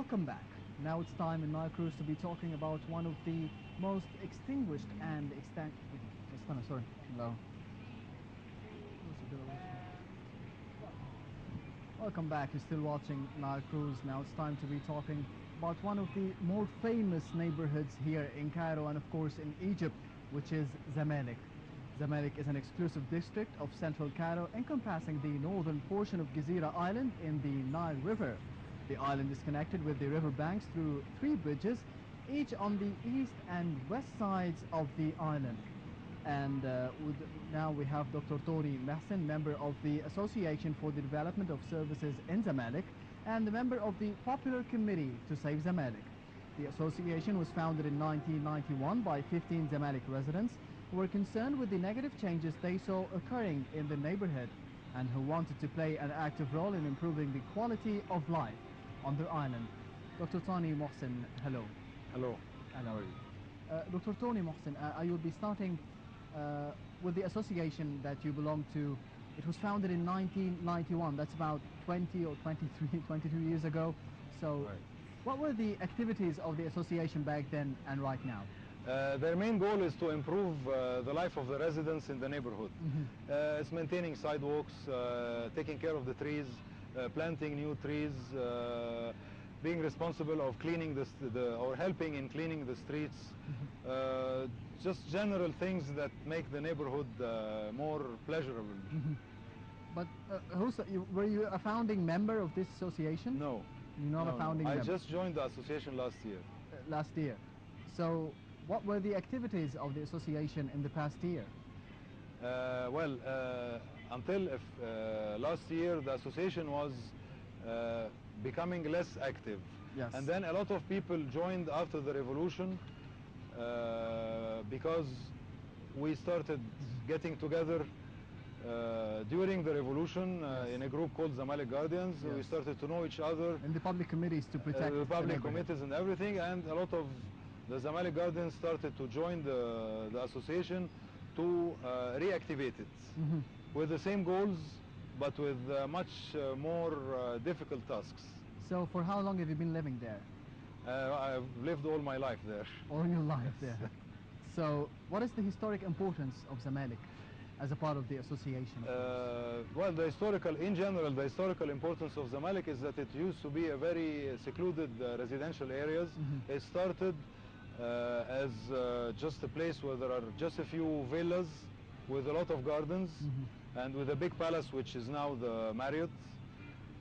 Welcome back. Now it's time in Nile Cruise to be talking about one of the most extinguished and extant. Sorry. No. Welcome back. You're still watching Nile Cruise. Now it's time to be talking about one of the more famous neighborhoods here in Cairo and of course in Egypt, which is Zamalek. Zamalek is an exclusive district of central Cairo encompassing the northern portion of Gezira Island in the Nile River. The island is connected with the river banks through 3 bridges, each on the east and west sides of the island. And now we have Dr. Tony Mahsen, member of the Association for the Development of Services in Zamalek and the member of the Popular Committee to Save Zamalek. The association was founded in 1991 by 15 Zamalek residents who were concerned with the negative changes they saw occurring in the neighborhood and who wanted to play an active role in improving the quality of life on their island. Dr. Tony Mohsen, hello. Hello, and how are you? Dr. Tony Mohsen, I will be starting with the association that you belong to. It was founded in 1991, that's about 20 or 23, 22 years ago. So Right. what were the activities of the association back then and right now? Their main goal is to improve the life of the residents in the neighborhood. It's maintaining sidewalks, taking care of the trees, planting new trees, being responsible of cleaning or helping in cleaning the streets. Just general things that make the neighborhood more pleasurable. But were you a founding member of this association? No. You're not a founding member? I just joined the association last year. Last year. So what were the activities of the association in the past year? Until last year the association was becoming less active. Yes. And then a lot of people joined after the revolution because we started getting together during the revolution in a group called Zamalek Guardians. Yes. We started to know each other. And the public committees to protect The public neighborhood. committees and everything, and a lot of the Zamalek Guardians started to join the association to reactivate it with the same goals but with much more difficult tasks. So for how long have you been living there? I've lived all my life there. All your life there. So what is the historic importance of Zamalek as a part of the association? In general, the historical importance of Zamalek is that it used to be a very secluded residential areas. It started as just a place where there are just a few villas with a lot of gardens and with a big palace, which is now the Marriott.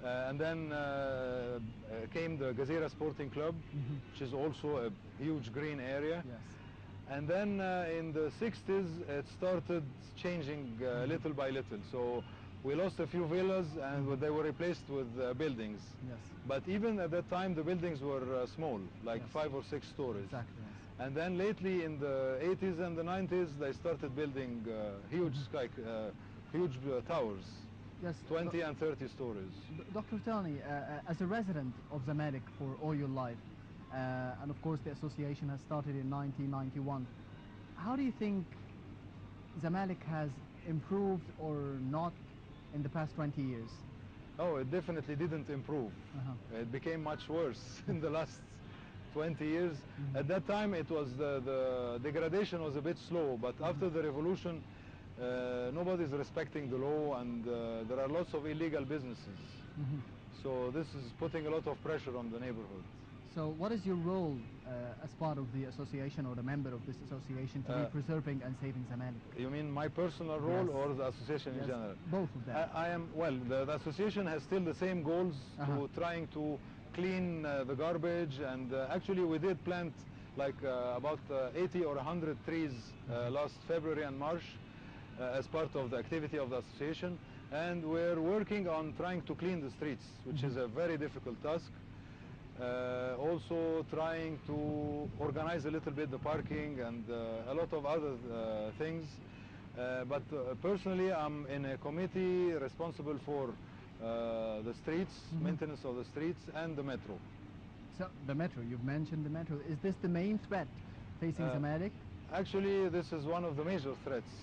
And then came the Gezira Sporting Club, which is also a huge green area. Yes. And then in the 60s it started changing little by little. So we lost a few villas and they were replaced with buildings. Yes. But even at that time the buildings were small, like Yes. 5 or 6 stories. Exactly. Yes. And then lately in the 80s and the 90s they started building huge towers. Yes. 20 and 30 stories. Dr. Tony, as a resident of Zamalek for all your life, and of course the association has started in 1991, how do you think Zamalek has improved or not in the past 20 years? Oh, it definitely didn't improve. It became much worse in the last 20 years. At that time it was the degradation was a bit slow, but after the revolution nobody's respecting the law and there are lots of illegal businesses. So this is putting a lot of pressure on the neighborhood. So what is your role as part of the association or the member of this association to be preserving and saving Zamalek? You mean my personal role Yes. or the association in general? Both of them. I am, well, the association has still the same goals to trying to clean the garbage, and actually we did plant like about 80 or 100 trees last February and March as part of the activity of the association, and we're working on trying to clean the streets, which is a very difficult task. Also trying to organize a little bit the parking and a lot of other things. But personally I'm in a committee responsible for the streets, maintenance of the streets and the metro. So the metro, you've mentioned the metro. Is this the main threat facing Zamalek? Actually this is one of the major threats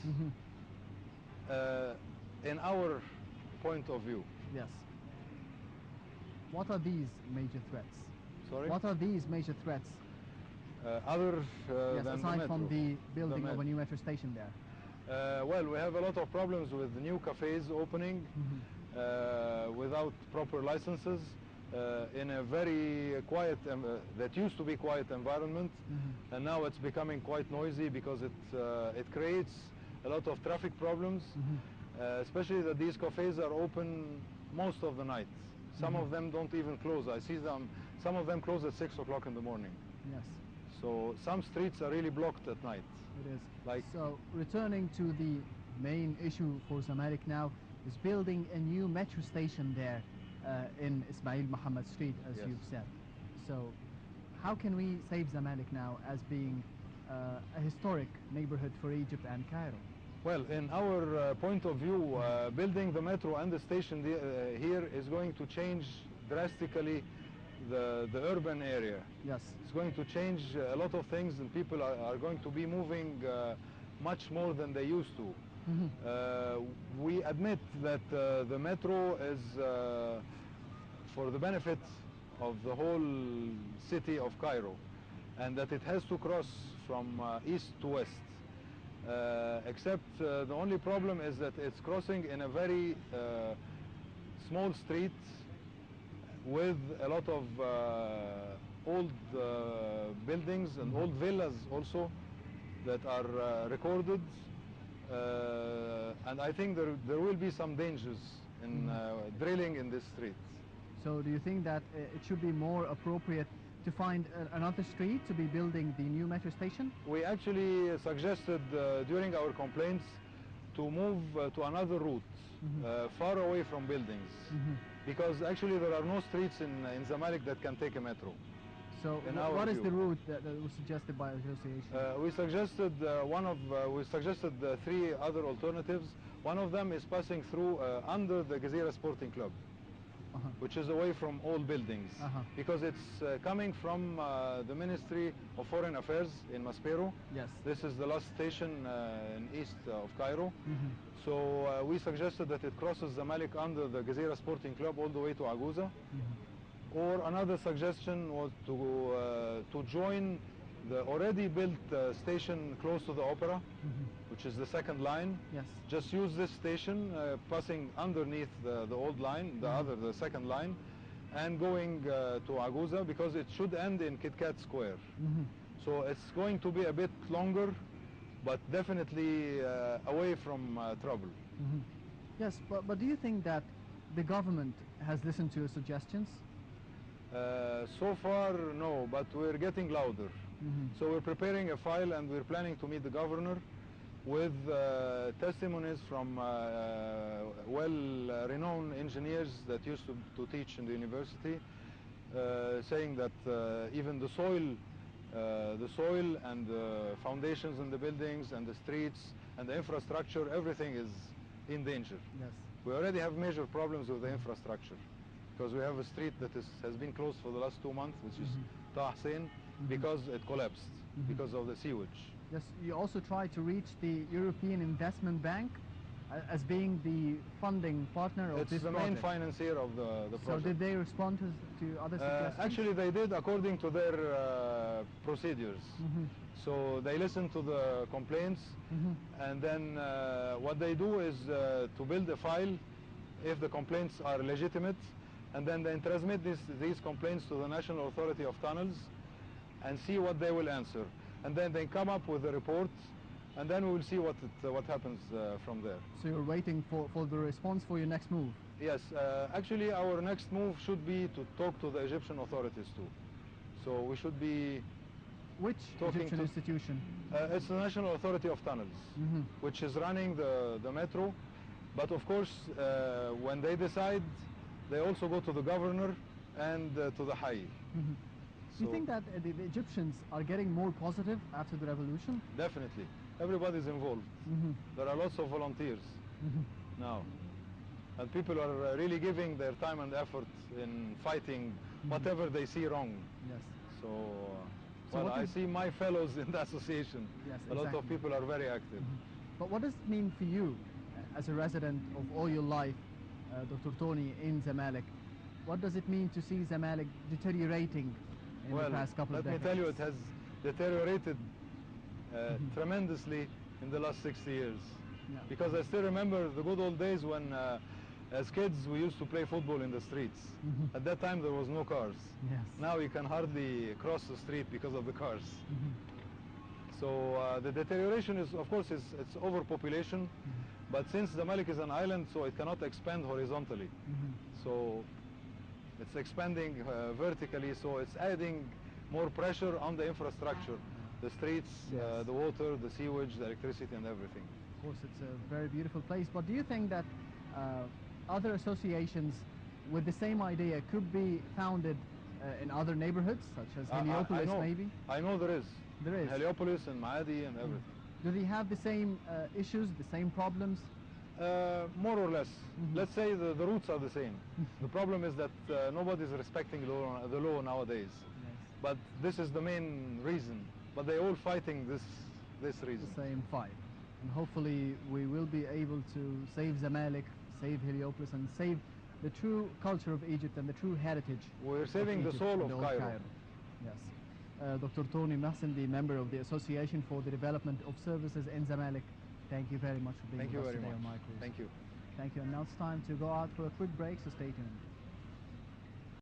in our point of view. Yes. What are these major threats? Sorry? What are these major threats? Other Yes, than aside the from metro. the building of metro. a new metro station there. Well, we have a lot of problems with new cafes opening without proper licenses in a very quiet, that used to be quiet environment, and now it's becoming quite noisy because it creates a lot of traffic problems, especially that these cafes are open most of the night. Some of them don't even close. I see some of them close at 6 o'clock in the morning. Yes, So some streets are really blocked at night. it is. Like, So returning to the main issue for Zamalek now is building a new metro station there in Ismail Muhammad Street, as Yes. you've said. So how can we save Zamalek now as being a historic neighborhood for Egypt and Cairo? well, in our point of view, building the metro and the station here is going to change drastically the urban area. Yes. It's going to change a lot of things, and people are going to be moving much more than they used to. We admit that the metro is for the benefit of the whole city of Cairo, and that it has to cross from east to west. Except the only problem is that it's crossing in a very small street with a lot of old buildings and old villas also that are recorded, and I think there will be some dangers in drilling in this street. So do you think that it should be more appropriate to find another street to be building the new metro station? We actually suggested during our complaints to move to another route, far away from buildings, because actually there are no streets in Zamalek that can take a metro. So In our what is view. the route that was suggested by the association? We suggested three other alternatives. One of them is passing through under the Gezira Sporting Club, which is away from all buildings, because it's coming from the Ministry of Foreign Affairs in Maspero. Yes. This is the last station in east of Cairo. So we suggested that it crosses Zamalek under the Gezira Sporting Club all the way to Aguza. Or another suggestion was to join the already built station close to the opera, which is the second line. Yes. Just use this station passing underneath the old line, the second line, and going to Aguza, because it should end in Kit Kat Square. So it's going to be a bit longer, but definitely away from trouble. Yes, but do you think that the government has listened to your suggestions? So far, no, but we're getting louder. So we're preparing a file, and we're planning to meet the governor with testimonies from well-renowned engineers that used to teach in the university, saying that even the soil and the foundations in the buildings and the streets and the infrastructure, everything is in danger. Yes. We already have major problems with the infrastructure, because we have a street that has been closed for the last 2 months, which is Taha Hussein, because it collapsed because of the sewage. Yes, you also tried to reach the European Investment Bank as being the funding partner of It's this the project. main financier of the So project. did they respond to other suggestions? Actually, they did according to their procedures. So they listen to the complaints, and then what they do is to build a file if the complaints are legitimate, and then they transmit these complaints to the National Authority of Tunnels and see what they will answer. And then they come up with a report, and then we will see what happens from there. So you're waiting for the response for your next move? Yes, actually our next move should be to talk to the Egyptian authorities too. So we should be Which talking Egyptian to- institution? it's the National Authority of Tunnels, which is running the metro. But of course, when they decide, they also go to the governor and to the High. Do you think that the Egyptians are getting more positive after the revolution? Definitely. Everybody's involved. There are lots of volunteers now. And people are really giving their time and effort in fighting whatever they see wrong. Yes. So, So well, what I is- see my fellows in the association. Yes, A lot of exactly. people are very active. But what does it mean for you as a resident of all your life, Dr. Tony, in Zamalek? What does it mean to see Zamalek deteriorating in the past couple of let me decades. tell you, it has deteriorated tremendously in the last 60 years. Yeah. Because I still remember the good old days when, as kids, we used to play football in the streets. At that time, there was no cars. Yes. Now you can hardly cross the street because of the cars. So the deterioration is, of course, it's overpopulation. But since Zamalek is an island, so it cannot expand horizontally. So it's expanding vertically, so it's adding more pressure on the infrastructure, the streets, Yes. the water, the sewage, the electricity, and everything. Of course, it's a very beautiful place. But do you think that other associations with the same idea could be founded in other neighborhoods, such as Heliopolis, I know, maybe? I know there is. There is. Heliopolis and Maadi and everything. Do they have the same issues, the same problems? More or less. Let's say the roots are the same. The problem is that nobody's respecting the law nowadays. Yes. But this is the main reason. But they're all fighting this reason. The same fight. And hopefully we will be able to save Zamalek, save Heliopolis, and save the true culture of Egypt and the true heritage. We're saving of the Egypt soul and of old Cairo. Yes. Dr. Tony Mahsen, the member of the Association for the Development of Services in Zamalek, thank you very much for being Thank you with us very today much. on My Cruise. Thank you. Thank you. And now it's time to go out for a quick break, so stay tuned.